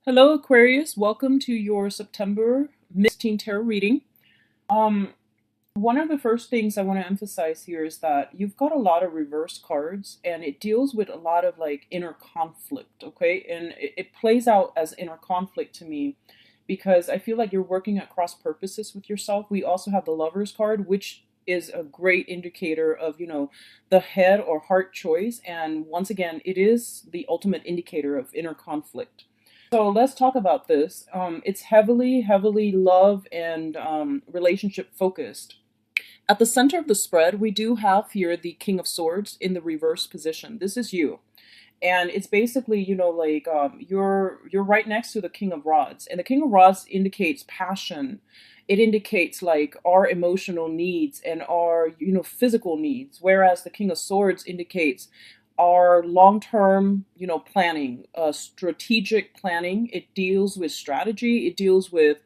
Hello, Aquarius. Welcome to your September 16 tarot reading. Um, One of the first things I want to emphasize here is that you've got a lot of reverse cards, and it deals with a lot of like inner conflict, okay? And it plays out as inner conflict to me because I feel like you're working at cross purposes with yourself. We also have the Lover's card, which is a great indicator of, the head or heart choice. And once again, it is the ultimate indicator of inner conflict. So let's talk about this. It's heavily love and relationship focused. At the center of the spread, we do have here the King of Swords in the reverse position. This is you. And it's basically, you're right next to the King of Rods. And the King of Rods indicates passion. It indicates like our emotional needs and our, physical needs. Whereas the King of Swords indicates our long-term, planning, strategic planning. It deals with strategy. It deals with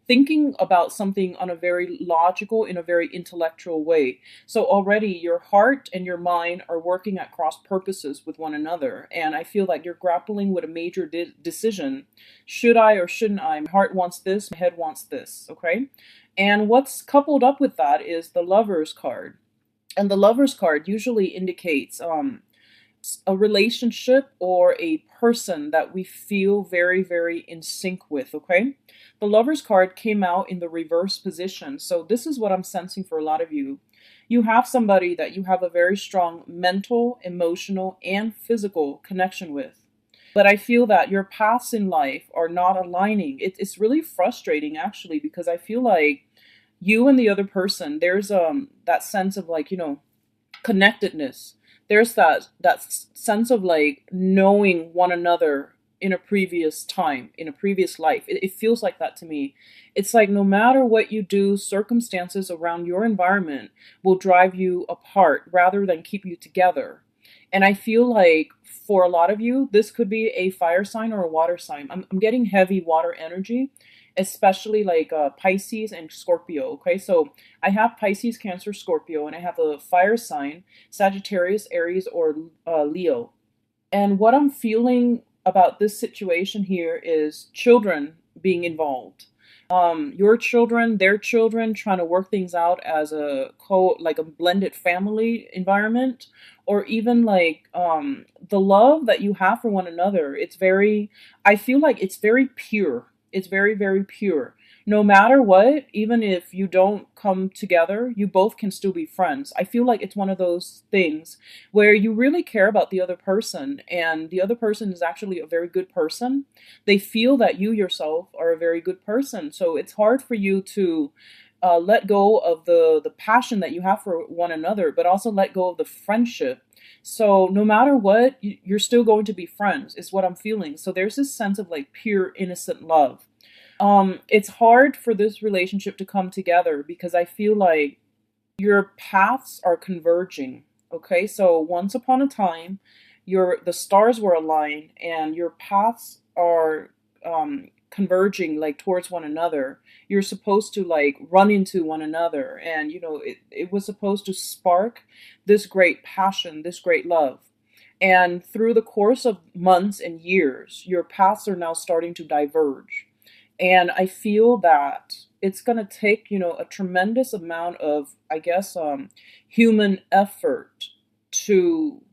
thinking about something on a very logical, in a very intellectual way. So already your heart and your mind are working at cross purposes with one another. And I feel like you're grappling with a major decision. Should I or shouldn't I? My heart wants this, my head wants this, okay? And what's coupled up with that is the Lover's card. And the Lover's card usually indicates a relationship or a person that we feel very in sync with, okay? The Lover's card came out in the reverse position. So this is what I'm sensing for a lot of you. You have somebody that you have a very strong mental, emotional, and physical connection with. But I feel that your paths in life are not aligning. It's really frustrating actually, because I feel like you and the other person, there's that sense of like, connectedness. There's that sense of like knowing one another in a previous time, in a previous life. It feels like that to me. It's like no matter what you do, circumstances around your environment will drive you apart rather than keep you together. And I feel like for a lot of you, this could be a fire sign or a water sign. I'm getting heavy water energy, especially like Pisces and Scorpio. Okay, so I have Pisces, Cancer, Scorpio, and I have a fire sign, Sagittarius, Aries, or Leo. And what I'm feeling about this situation here is children being involved. Your children, their children, trying to work things out as like a blended family environment, or even like the love that you have for one another. I feel like it's very pure. It's very pure. No matter what, even if you don't come together, you both can still be friends. I feel like it's one of those things where you really care about the other person, and the other person is actually a very good person. They feel that you yourself are a very good person. So it's hard for you to let go of the passion that you have for one another, but also let go of the friendship. So no matter what, you're still going to be friends, is what I'm feeling. So there's this sense of like pure, innocent love. It's hard for this relationship to come together because I feel like your paths are converging. Okay, so once upon a time, the stars were aligned and your paths are converging like towards one another. You're supposed to like run into one another, and it was supposed to spark this great passion, this great love. And through the course of months and years, your paths are now starting to diverge. And I feel that it's going to take, a tremendous amount of, I guess, human effort to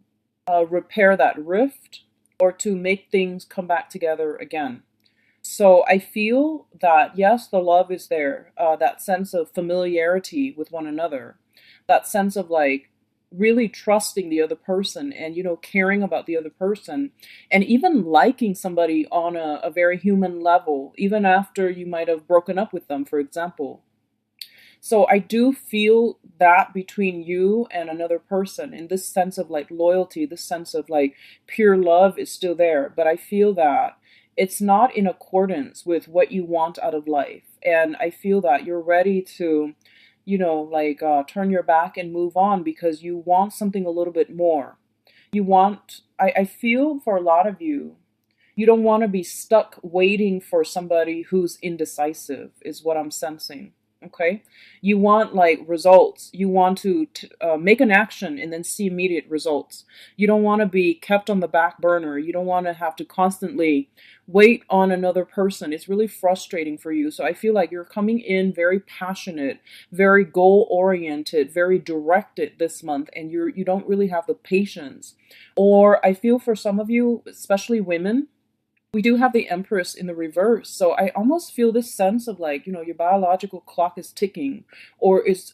repair that rift or to make things come back together again. So I feel that, yes, the love is there, that sense of familiarity with one another, that sense of like really trusting the other person and, caring about the other person, and even liking somebody on a very human level, even after you might have broken up with them, for example. So I do feel that between you and another person, in this sense of like loyalty, this sense of like pure love is still there. But I feel that it's not in accordance with what you want out of life. And I feel that you're ready to, turn your back and move on because you want something a little bit more. I feel for a lot of you, you don't want to be stuck waiting for somebody who's indecisive, is what I'm sensing. Okay, you want like results. You want to make an action and then see immediate results. You don't want to be kept on the back burner. You don't want to have to constantly wait on another person. It's really frustrating for you. So I feel like you're coming in very passionate, very goal oriented, very directed this month, and you don't really have the patience. Or I feel for some of you, especially women, we do have the Empress in the reverse. So I almost feel this sense of like, your biological clock is ticking, or it's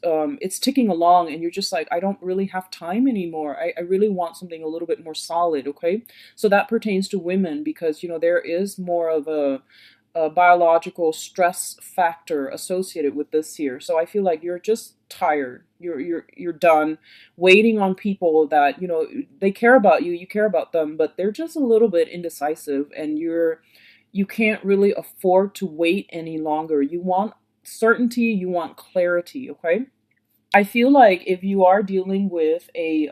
ticking along, and you're just like, I don't really have time anymore. I really want something a little bit more solid, okay? So that pertains to women because there is more of a biological stress factor associated with this here. So I feel like you're just tired. You're done waiting on people that, they care about you, you care about them, but they're just a little bit indecisive, and you can't really afford to wait any longer. You want certainty, you want clarity, okay? I feel like if you are dealing with a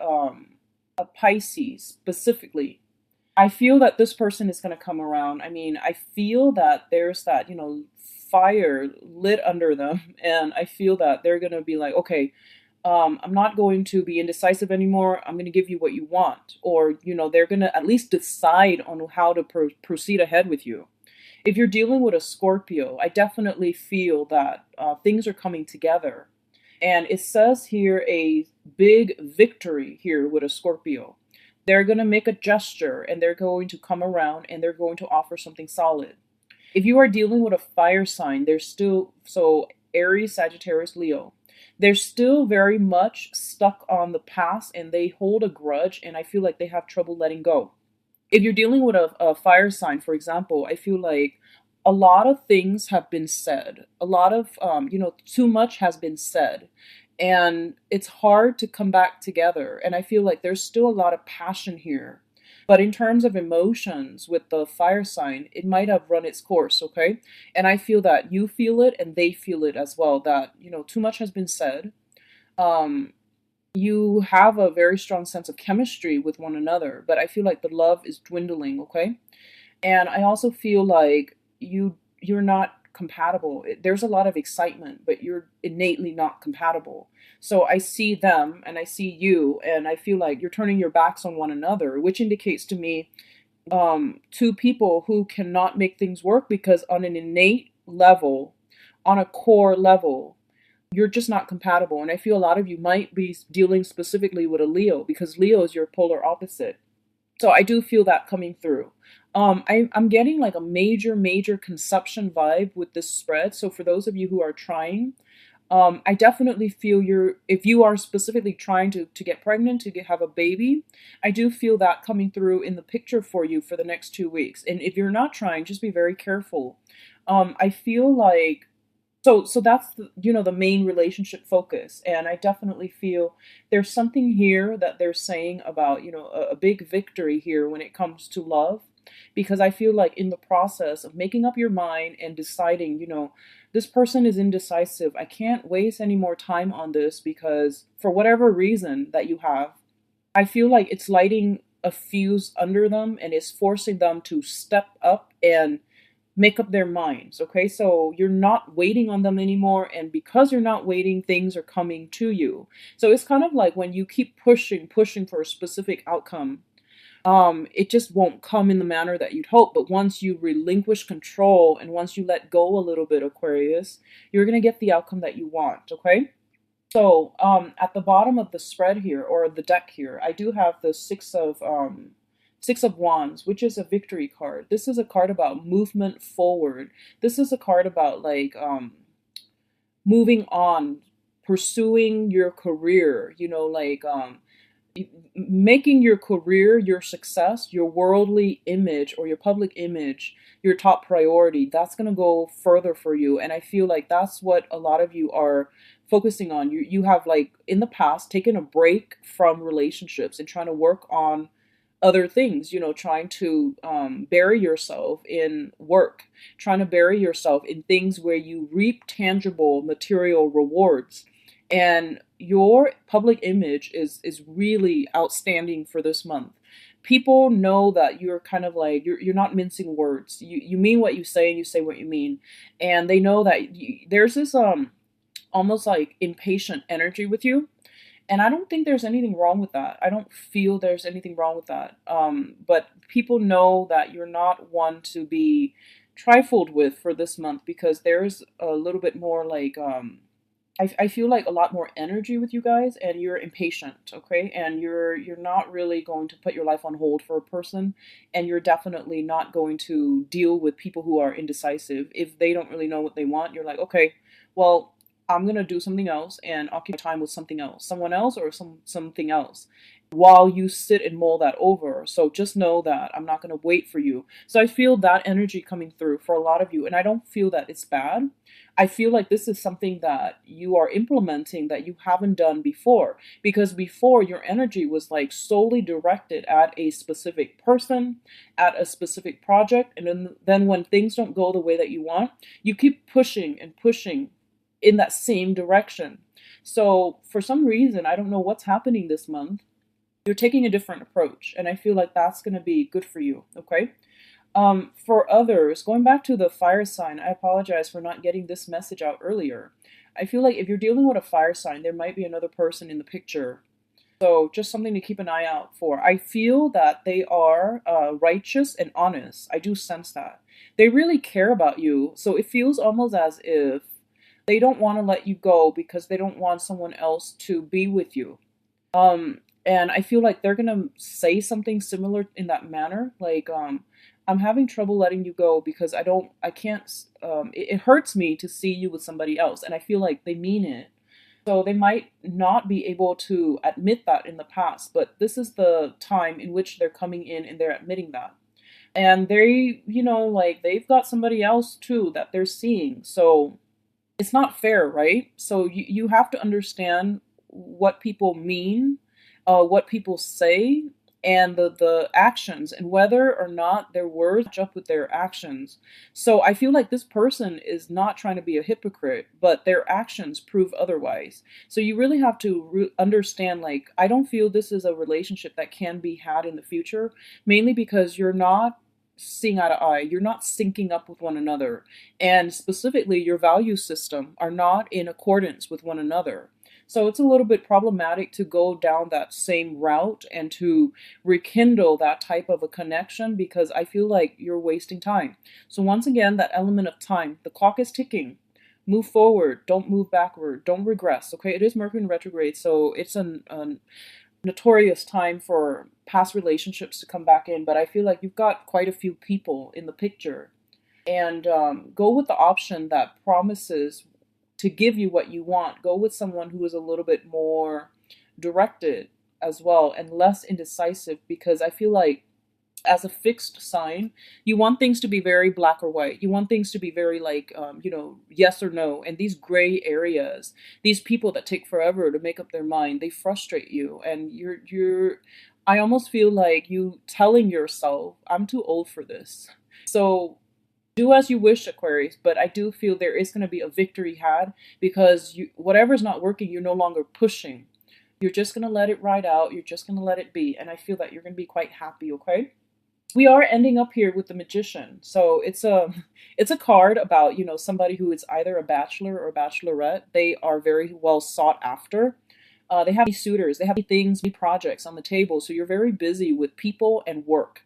Pisces specifically, I feel that this person is going to come around. I mean, I feel that there's that, fire lit under them. And I feel that they're going to be like, okay, I'm not going to be indecisive anymore. I'm going to give you what you want. Or, they're going to at least decide on how to proceed ahead with you. If you're dealing with a Scorpio, I definitely feel that things are coming together. And it says here a big victory here with a Scorpio. They're going to make a gesture and they're going to come around and they're going to offer something solid. If you are dealing with a fire sign, there's still, so Aries, Sagittarius, Leo, they're still very much stuck on the past and they hold a grudge, and I feel like they have trouble letting go. If you're dealing with a fire sign, for example, I feel like a lot of things have been said. A lot of, too much has been said. And it's hard to come back together. And I feel like there's still a lot of passion here. But in terms of emotions with the fire sign, it might have run its course, okay? And I feel that you feel it and they feel it as well, that, too much has been said. Um, you have a very strong sense of chemistry with one another, but I feel like the love is dwindling, okay? And I also feel like you're not compatible. There's a lot of excitement, but you're innately not compatible. So I see them and I see you, and I feel like you're turning your backs on one another, which indicates to me two people who cannot make things work because on an innate level, on a core level, you're just not compatible. And I feel a lot of you might be dealing specifically with a Leo because Leo is your polar opposite. So I do feel that coming through. I'm getting like a major conception vibe with this spread. So for those of you who are trying, I definitely feel if you are specifically trying to get pregnant, have a baby, I do feel that coming through in the picture for you for the next 2 weeks. And if you're not trying, just be very careful. I feel like so that's the main relationship focus, and I definitely feel there's something here that they're saying about a big victory here when it comes to love, because I feel like in the process of making up your mind and deciding, this person is indecisive, I can't waste any more time on this because for whatever reason that you have, I feel like it's lighting a fuse under them and it's forcing them to step up and make up their minds. Okay, so you're not waiting on them anymore, and because you're not waiting, things are coming to you. So it's kind of like when you keep pushing for a specific outcome, it just won't come in the manner that you'd hope. But once you relinquish control and once you let go a little bit, Aquarius, you're gonna get the outcome that you want. Okay. So at the bottom of the spread here, or the deck here, I do have the Six of Wands, which is a victory card. This is a card about movement forward. This is a card about like moving on, pursuing your career, making your career, your success, your worldly image or your public image, your top priority. That's going to go further for you. And I feel like that's what a lot of you are focusing on. You have like in the past taken a break from relationships and trying to work on other things, trying to bury yourself in work, trying to bury yourself in things where you reap tangible material rewards. And your public image is really outstanding for this month. People know that you're kind of like you're not mincing words. You mean what you say and you say what you mean. And they know that there's this almost like impatient energy with you. And I don't think there's anything wrong with that. I don't feel there's anything wrong with that. But people know that you're not one to be trifled with for this month, because there's a little bit more like I feel like a lot more energy with you guys, and you're impatient, okay? And you're not really going to put your life on hold for a person, and you're definitely not going to deal with people who are indecisive. If they don't really know what they want, you're like, okay, well, I'm gonna do something else and occupy time with something else, someone else, or something else, while you sit and mull that over. So just know that I'm not gonna wait for you. So I feel that energy coming through for a lot of you, and I don't feel that it's bad. I feel like this is something that you are implementing that you haven't done before, because before your energy was like solely directed at a specific person, at a specific project, and then when things don't go the way that you want, you keep pushing and pushing in that same direction. So for some reason, I don't know what's happening this month, you're taking a different approach, and I feel like that's going to be good for you, okay? For others, going back to the fire sign, I apologize for not getting this message out earlier. I feel like if you're dealing with a fire sign, there might be another person in the picture. So just something to keep an eye out for. I feel that they are righteous and honest. I do sense that. They really care about you. So it feels almost as if they don't want to let you go because they don't want someone else to be with you. And I feel like they're gonna say something similar in that manner, like, I'm having trouble letting you go because I can't, it hurts me to see you with somebody else, and I feel like they mean it. So they might not be able to admit that in the past, but this is the time in which they're coming in and they're admitting that. And they, like they've got somebody else too that they're seeing. So it's not fair, right? So you have to understand what people mean, what people say, and the actions, and whether or not their words match up with their actions. So I feel like this person is not trying to be a hypocrite, but their actions prove otherwise. So you really have to understand, like, I don't feel this is a relationship that can be had in the future, mainly because you're not seeing eye to eye, you're not syncing up with one another, and specifically your value system are not in accordance with one another. So it's a little bit problematic to go down that same route and to rekindle that type of a connection, because I feel like you're wasting time. So once again, that element of time, the clock is ticking. Move forward, don't move backward, don't regress, okay? It is Mercury in retrograde, so it's a notorious time for past relationships to come back in, but I feel like you've got quite a few people in the picture. And go with the option that promises to give you what you want. Go with someone who is a little bit more directed as well and less indecisive, because I feel like as a fixed sign, you want things to be very black or white. You want things to be very like, yes or no. And these gray areas, these people that take forever to make up their mind, they frustrate you. And I almost feel like you telling yourself, I'm too old for this. So do as you wish, Aquarius, but I do feel there is going to be a victory had, because whatever's not working, you're no longer pushing. You're just going to let it ride out. You're just going to let it be. And I feel that you're going to be quite happy, okay? We are ending up here with the Magician. So it's a card about, somebody who is either a bachelor or a bachelorette. They are very well sought after. They have many suitors. They have many things, many projects on the table. So you're very busy with people and work.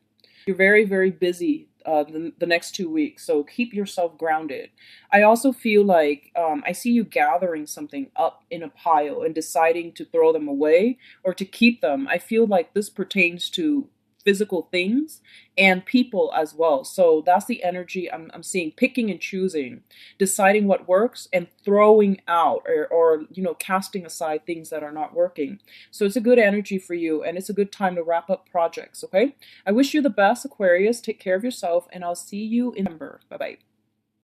You're very, very busy the next 2 weeks. So keep yourself grounded. I also feel like I see you gathering something up in a pile and deciding to throw them away or to keep them. I feel like this pertains to physical things and people as well. So that's the energy I'm seeing, picking and choosing, deciding what works and throwing out or casting aside things that are not working. So it's a good energy for you, and it's a good time to wrap up projects, okay? I wish you the best, Aquarius. Take care of yourself, and I'll see you in November. Bye-bye.